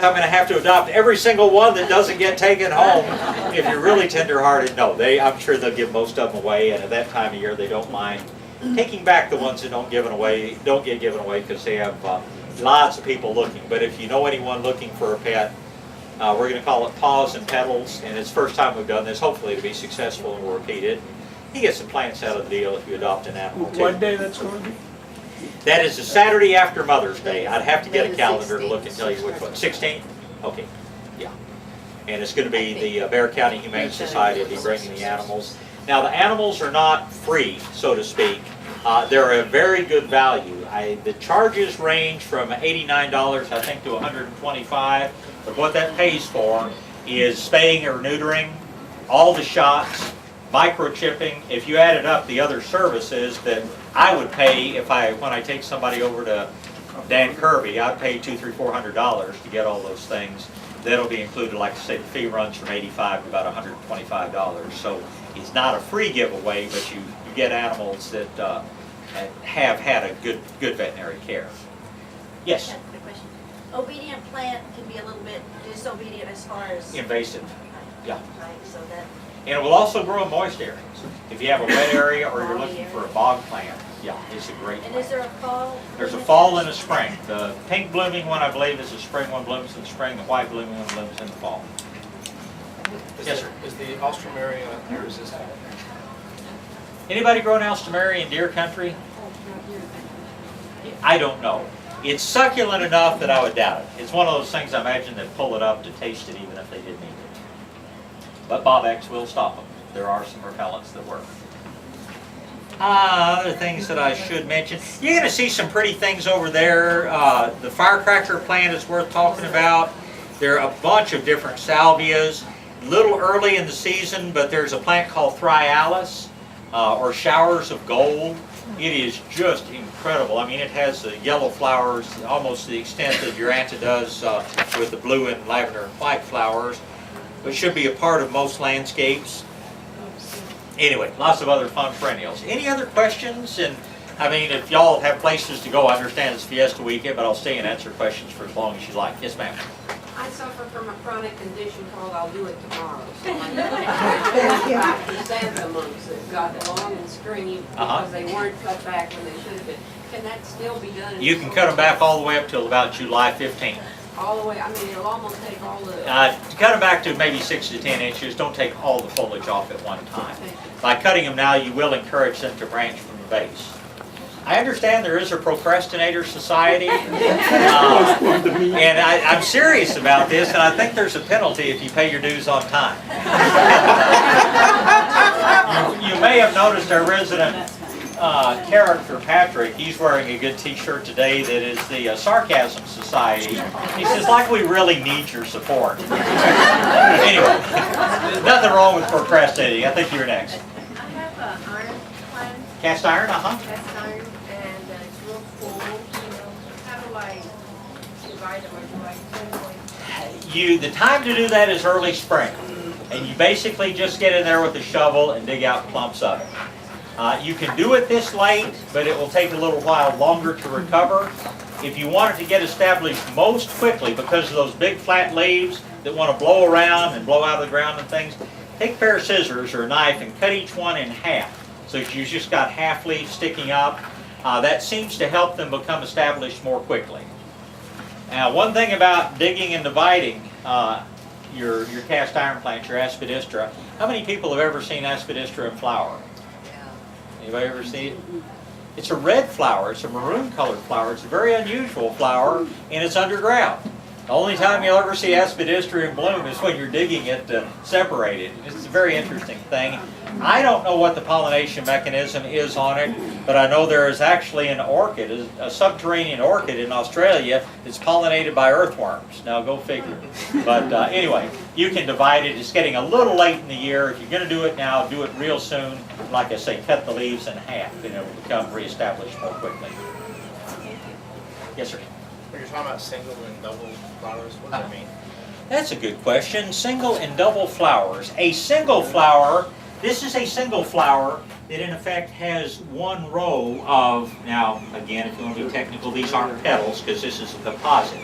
I'm going to have to adopt every single one that doesn't get taken home. If you're really tender-hearted, no. I'm sure they'll give most of them away, and at that time of year, they don't mind taking back the ones that don't get given away because they have lots of people looking. But if you know anyone looking for a pet, we're going to call it Paws and Petals, and it's the first time we've done this. Hopefully, it'll be successful and we'll repeat it. You get some plants out of the deal if you adopt an animal too. What day that's going to be? That is the Saturday after Mother's Day. I'd have to get a calendar to look and tell you which one. 16th? Okay, yeah. And it's going to be the Bexar County Humane Society will be bringing the animals. Now the animals are not free, so to speak. They're a very good value. The charges range from $89, I think, to $125. But what that pays for is spaying or neutering, all the shots, microchipping. If you added up the other services that I would pay when I take somebody over to Dan Kirby, I'd pay $200, $300, $400 to get all those things. That'll be included. Like I say, the fee runs from $85 to about $125. So it's not a free giveaway, but you get animals that have had a good veterinary care. Yes. Good question. Obedient plant can be a little bit disobedient as far as Invasive. Yeah. Right, so that. And it will also grow in moist areas. If you have a wet area or you're looking for a bog plant, yeah, it's a great plant. And is there a fall? There's a fall and a spring. The pink blooming one, I believe, is the spring one, blooms in the spring. The white blooming one blooms in the fall. Yes, sir. Is the Alstroemeria deer resistant? Anybody growing Alstroemeria in deer country? I don't know. It's succulent enough that I would doubt it. It's one of those things I imagine they'd pull it up to taste it even if they didn't eat it. But Bob X will stop them. There are some repellents that work. Other things that I should mention. You're going to see some pretty things over there. The firecracker plant is worth talking about. There are a bunch of different salvias. A little early in the season, but there's a plant called Thrialis, or Showers of Gold. It is just incredible. I mean, it has the yellow flowers almost to the extent that your Anta does with the blue and lavender and white flowers, but should be a part of most landscapes. Anyway, lots of other fun perennials. Any other questions? And I mean, if y'all have places to go, I understand it's Fiesta weekend, but I'll stay and answer questions for as long as you like. Yes, ma'am. I suffer from a chronic condition called I'll do it tomorrow. So my chrysanthemums that got long and stringy because they weren't cut back when they should have been. Can that still be done? You can cut them back all the way up till about July 15th. All the way, I mean, it'll almost take all the... Cut them back to maybe 6 to 10 inches. Don't take all the foliage off at one time. By cutting them now, you will encourage them to branch from the base. I understand there is a procrastinator society, and I'm serious about this, and I think there's a penalty if you pay your dues on time. You may have noticed our resident character, Patrick, he's wearing a good t-shirt today that is the Sarcasm Society. He says, like we really need your support. Anyway, nothing wrong with procrastinating. I think you're next. I have an iron plant. Cast iron, Cast iron, and it's real full. How do I divide them, or do I The time to do that is early spring. And you basically just get in there with a shovel and dig out clumps of it. You can do it this late, but it will take a little while longer to recover. If you want it to get established most quickly because of those big flat leaves that want to blow around and blow out of the ground and things, take a pair of scissors or a knife and cut each one in half. So you've just got half leaves sticking up. That seems to help them become established more quickly. Now, one thing about digging and dividing your cast iron plant, your aspidistra, how many people have ever seen aspidistra in flower? Anybody ever seen it? It's a red flower. It's a maroon colored flower. It's a very unusual flower, and it's underground. The only time you'll ever see aspidistra in bloom is when you're digging it to separate it. It's a very interesting thing. I don't know what the pollination mechanism is on it, but I know there is actually an orchid, a subterranean orchid in Australia that's pollinated by earthworms. Now go figure. But anyway, you can divide it. It's getting a little late in the year. If you're going to do it now, do it real soon. Like I say, cut the leaves in half and it will become reestablished more quickly. Yes, sir. When you're talking about single and double flowers, what does that mean? That's a good question. Single and double flowers. A single flower, this is a single flower that in effect has one row of, now again if you want to be technical, these aren't petals because this is a composite.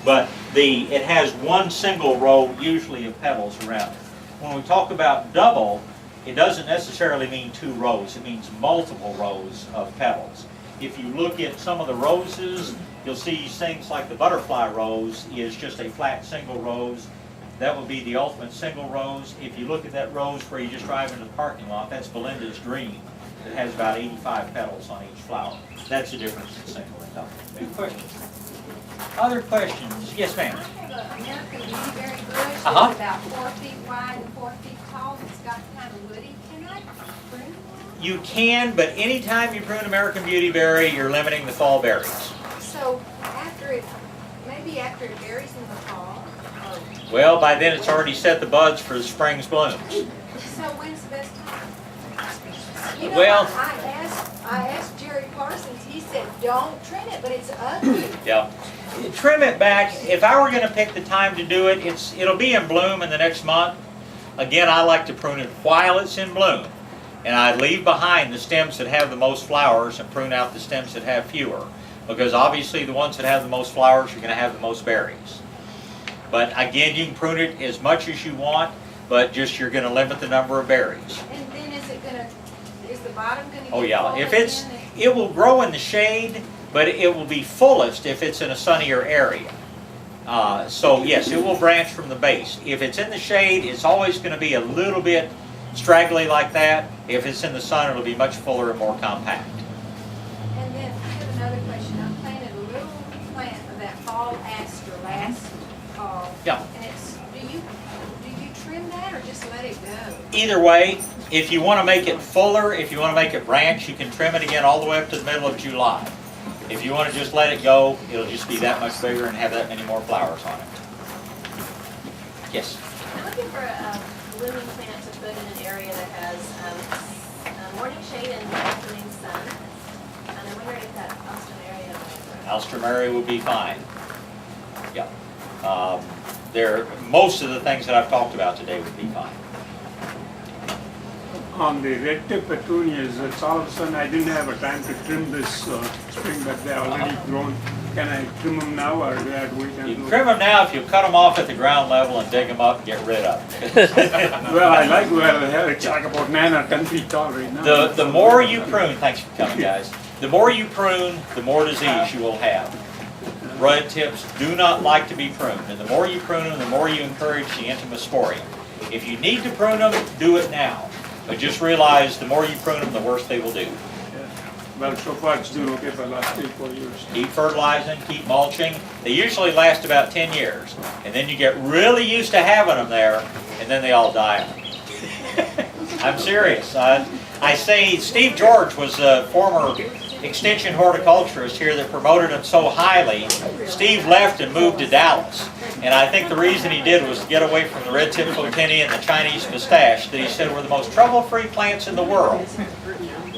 But it has one single row usually of petals around it. When we talk about double, it doesn't necessarily mean 2 rows. It means multiple rows of petals. If you look at some of the roses, you'll see things like the butterfly rose is just a flat single rose. That would be the ultimate single rose. If you look at that rose where you just drive into the parking lot, that's Belinda's Dream. It has about 85 petals on each flower. That's the difference in single and double. Good question. Other questions? Yes, ma'am. I have an American beautyberry bush that's Uh-huh. about 4 feet wide and 4 feet tall. It's got kind of woody. Can I prune one? You can, but anytime you prune American Beautyberry, you're limiting the fall berries. So maybe after it berries in the fall. Well, by then it's already set the buds for the spring's blooms. So when's the best time? You know, Well- I asked Jerry Parsons. He said, don't trim it, but it's ugly. Yeah. Trim it back. If I were going to pick the time to do it, it'll be in bloom in the next month. Again, I like to prune it while it's in bloom. And I leave behind the stems that have the most flowers and prune out the stems that have fewer. Because obviously the ones that have the most flowers are going to have the most berries. But again, you can prune it as much as you want, but just you're going to limit the number of berries. And then is the bottom going to get Oh yeah, full if again? it will grow in the shade, but it will be fullest if it's in a sunnier area. So yes, it will branch from the base. If it's in the shade, it's always going to be a little bit straggly like that. If it's in the sun, it'll be much fuller and more compact. And then I have another question. I planted a little plant of that fall aster last fall. Yeah. And do you trim that or just let it go? Either way, if you want to make it fuller, if you want to make it branch, you can trim it again all the way up to the middle of July. If you want to just let it go, it'll just be that much bigger and have that many more flowers on it. Yes? I'm looking for a blooming plant to put in an area that has morning shade and afternoon sun. And I'm wondering if that Austin area might work. Alstrom area would be fine. Yeah. Most of the things that I've talked about today would be fine. On the red tip petunias, it's all of a sudden I didn't have a time to trim this spring, but they're already grown. Can I trim them now or do I have to wait You until? can trim them now if you cut them off at the ground level and dig them up and get rid of them. Well, I like it's like about 9 or 10 feet tall right now. The more you prune, thanks for coming guys, the more you prune, the more disease you will have. Red tips do not like to be pruned, and the more you prune them, the more you encourage the intimasporium. If you need to prune them, do it now. But just realize the more you prune them, the worse they will do. Yeah. Well, so far it's doing okay for the last 3-4 years. Keep fertilizing, keep mulching. They usually last about 10 years. And then you get really used to having them there, and then they all die. I'm serious. I say Steve George was a former extension horticulturist here that promoted them so highly. Steve left and moved to Dallas. And I think the reason he did was to get away from the red-tip photini and the Chinese pistache that he said were the most trouble-free plants in the world.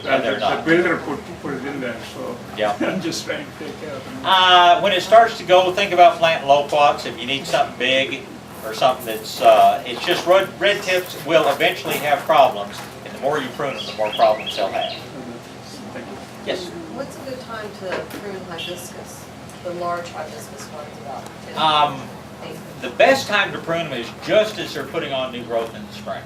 Well, they're the not. builder put it in there, so Yeah. I'm just trying to take care of them. When it starts to go, think about planting loquats if you need something big or something that's, it's just red tips will eventually have problems, and the more you prune them, the more problems they'll have. Thank you. Yes? What's a good time to prune hibiscus? The large hibiscus ones about 10 The best time to prune them is just as they're putting on new growth in the spring.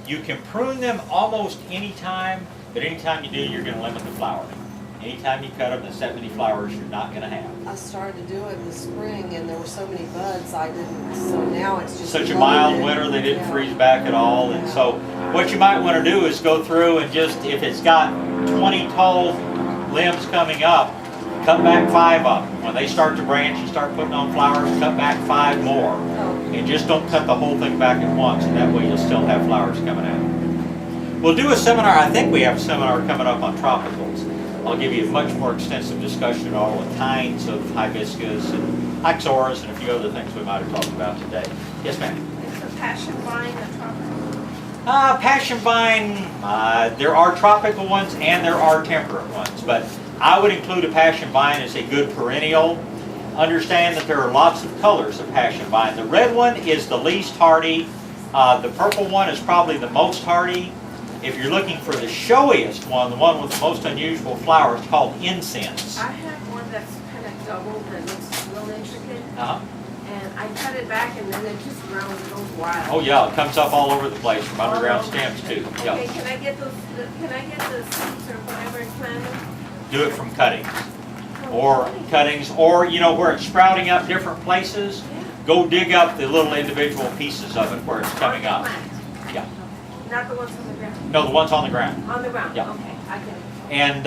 You can prune them almost any time, but anytime you do, you're going to limit the flowering. Anytime you cut them, there's that many flowers you're not going to have. I started to do it in the spring and there were so many buds I didn't, so now it's just. Such a mild loaded. winter, they didn't Yeah. freeze back at all, and so what you might want to do is go through and just, if it's got 20 tall limbs coming up, cut back 5 of them. When they start to branch and start putting on flowers, cut back 5 more. Oh, And just don't cut the whole thing back at once, and that way you'll still have flowers coming out. We'll do a seminar, I think we have a seminar coming up on tropicals. I'll give you a much more extensive discussion on all the kinds of hibiscus and ixoras and a few other things we might have talked about today. Yes, ma'am? Is the passion vine a tropical? Passion vine, there are tropical ones and there are temperate ones, but I would include a passion vine as a good perennial. Understand that there are lots of colors of passion vine. The red one is the least hardy. The purple one is probably the most hardy. If you're looking for the showiest one, the one with the most unusual flowers, called incense. I have one that's kind of double that looks real intricate. Uh-huh. And I cut it back and then it just grows, it goes wild. Oh, yeah, it comes up all over the place from underground All over. stems too. Okay, Yeah. can I get the seeds or whatever and plant them? Do it from cuttings. Or cuttings, or you know where it's sprouting up different places, go dig up the little individual pieces of it where it's coming up. Yeah. Not the ones on the ground? No, the ones on the ground. On the ground, Yeah. okay, I can. And